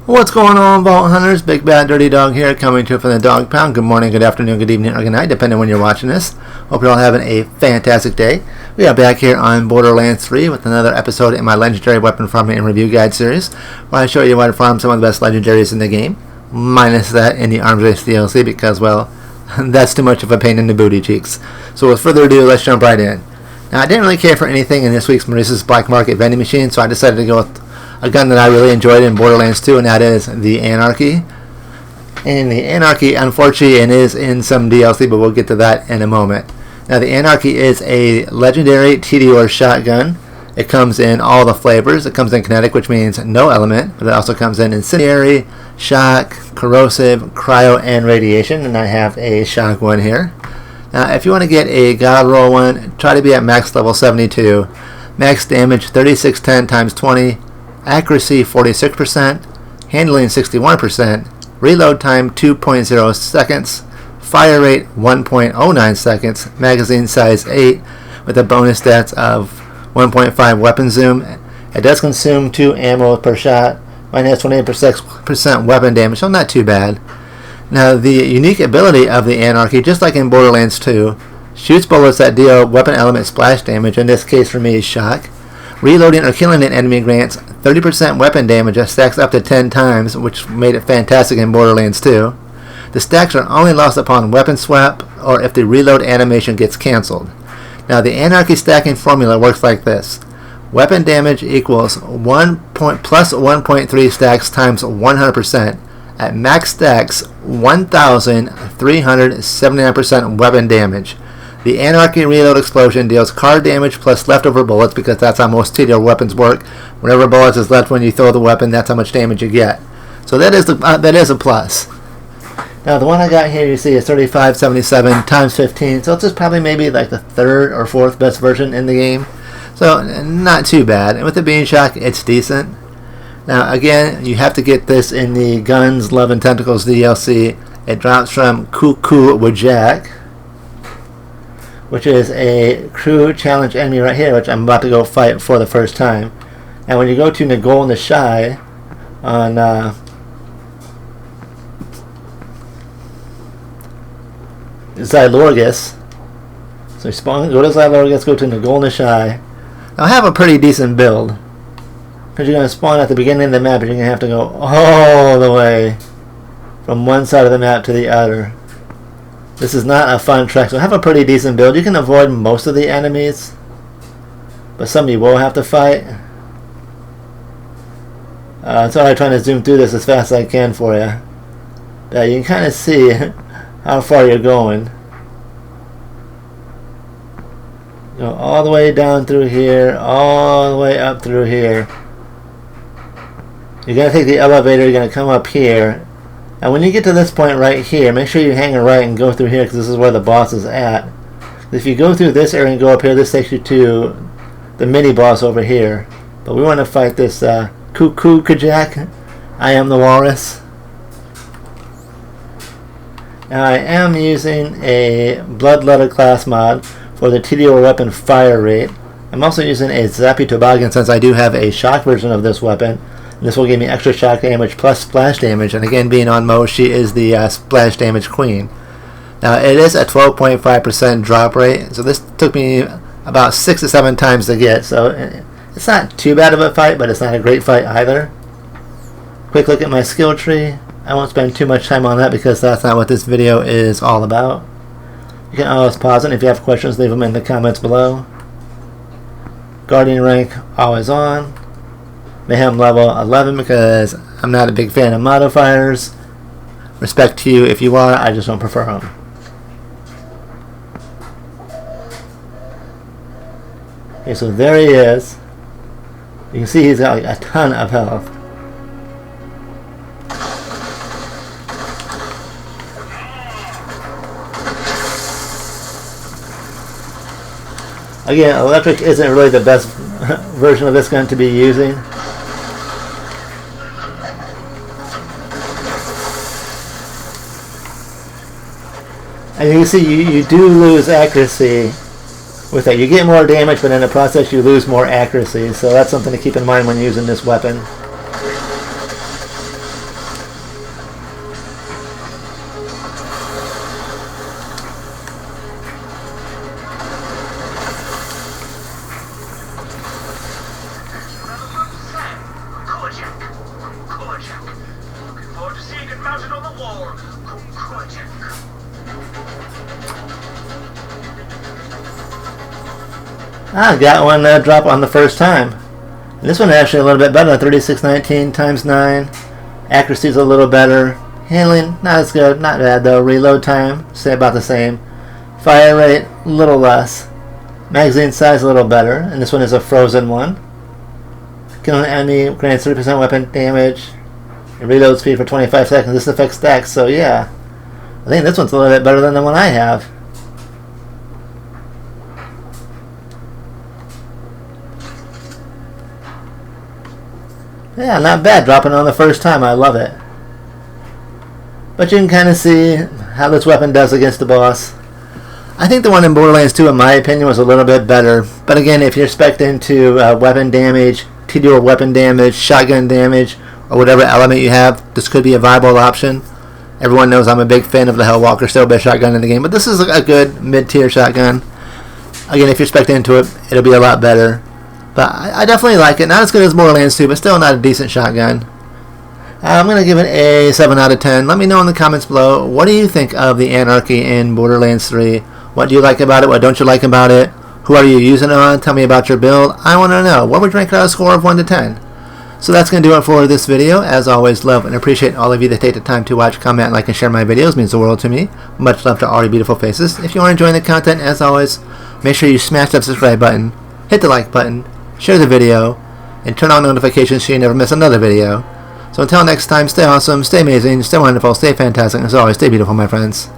What's going on, Vault Hunters? Big Bad Dirty Dog here, coming to you from the Dog Pound. Good morning, good afternoon, good evening, or good night, depending on when you're watching this. Hope you're all having a fantastic day. We are back here on Borderlands 3 with another episode in my Legendary Weapon Farming and Review Guide series, where I show you how to farm some of the best legendaries in the game, minus that in the Arms Race DLC, because, well, that's too much of a pain in the booty cheeks. So with further ado, let's jump right in. Now, I didn't really care for anything in this week's Maurice's Black Market vending machine, so I decided to go with a gun that I really enjoyed in Borderlands 2, and that is the Anarchy. And the Anarchy, unfortunately, it is in some DLC, but we'll get to that in a moment. Now, the Anarchy is a legendary TEDIORE shotgun. It comes in all the flavors. It comes in kinetic, which means no element, but it also comes in incendiary, shock, corrosive, cryo, and radiation, and I have a shock one here. Now, if you want to get a God Roll one, try to be at max level 72. Max damage 3610 times 20. Accuracy 46%, handling 61%, reload time 2.0 seconds, fire rate 1.09 seconds, magazine size 8 with a bonus stats of 1.5 weapon zoom. It does consume 2 ammo per shot. Mine has 28% weapon damage, so not too bad. Now, the unique ability of the Anarchy, just like in Borderlands 2, shoots bullets that deal weapon element splash damage. In this case for me is shock. Reloading or killing an enemy grants 30% weapon damage that stacks up to 10 times, which made it fantastic in Borderlands 2. The stacks are only lost upon weapon swap or if the reload animation gets cancelled. Now, the Anarchy stacking formula works like this. Weapon damage equals plus 1.3 stacks times 100%. At max stacks, 1,379% weapon damage. The Anarchy reload explosion deals card damage plus leftover bullets, because that's how most TEDIORE weapons work. Whatever bullets is left when you throw the weapon, that's how much damage you get. So that is a plus. Now, the one I got here, you see, is 3577 times 15. So it's probably maybe like the third or fourth best version in the game. So not too bad. And with the beam shock, it's decent. Now, again, you have to get this in the Guns, Love, and Tentacles DLC. It drops from Cuckoo with Jack, which is a crew challenge enemy right here, which I'm about to go fight for the first time. And when you go to Nagol the Shy on Zylorgus, so you go to Zylorgus, go to Nagol the Shy. Now, I have a pretty decent build, because you're going to spawn at the beginning of the map, and you're going to have to go all the way from one side of the map to the other. This is not a fun track, so have a pretty decent build. You can avoid most of the enemies, but some you will have to fight. So I'm trying to zoom through this as fast as I can for you. You can kind of see how far you're going. Go all the way down through here, all the way up through here. You're going to take the elevator, you're going to come up here. And when you get to this point right here, make sure you hang a right and go through here, because this is where the boss is at. If you go through this area and go up here, this takes you to the mini boss over here. But we want to fight this Cuckoo Kajak. I am the Walrus. Now, I am using a Bloodletter class mod for the TEDIORE weapon fire rate. I'm also using a Zappy Toboggan, since I do have a shock version of this weapon. This will give me extra shock damage plus splash damage, and again, being on Mo, she is the splash damage queen. Now, it is a 12.5% drop rate, so this took me about 6 to 7 times to get, so it's not too bad of a fight, but it's not a great fight either. Quick look at my skill tree. I won't spend too much time on that, because that's not what this video is all about. You can always pause it, and if you have questions, leave them in the comments below. Guardian rank, always on. Mayhem level 11, because I'm not a big fan of modifiers. Respect to you if you are, I just don't prefer them. Okay, so there he is. You can see he's got like a ton of health. Again, electric isn't really the best version of this gun to be using. And you can see you do lose accuracy with that. You get more damage, but in the process you lose more accuracy. So that's something to keep in mind when using this weapon. I got one drop on the first time. And this one is actually a little bit better. 3619 times 9. Accuracy is a little better. Handling, not as good. Not bad though. Reload time, say about the same. Fire rate, a little less. Magazine size, a little better. And this one is a frozen one. Killing an enemy grants 30% weapon damage. And reload speed for 25 seconds. This affects stacks, so yeah. I think this one's a little bit better than the one I have. Yeah, not bad. Dropping on the first time. I love it. But you can kind of see how this weapon does against the boss. I think the one in Borderlands 2, in my opinion, was a little bit better. But again, if you're spec'd into weapon damage, TEDIORE weapon damage, shotgun damage, or whatever element you have, this could be a viable option. Everyone knows I'm a big fan of the Hellwalker Steel-based shotgun in the game, but this is a good mid-tier shotgun. Again, if you're spec'd into it, it'll be a lot better. But I definitely like it. Not as good as Borderlands 2, but still not a decent shotgun. I'm going to give it a 7 out of 10. Let me know in the comments below, what do you think of the Anarchy in Borderlands 3? What do you like about it? What don't you like about it? Who are you using it on? Tell me about your build. I want to know. What would you rank it out of a score of 1 to 10? So that's going to do it for this video. As always, love and appreciate all of you that take the time to watch, comment, like, and share my videos. It means the world to me. Much love to all your beautiful faces. If you are enjoying the content, as always, make sure you smash that subscribe button, hit the like button, share the video, and turn on notifications so you never miss another video. So until next time, stay awesome, stay amazing, stay wonderful, stay fantastic, and as always, stay beautiful, my friends.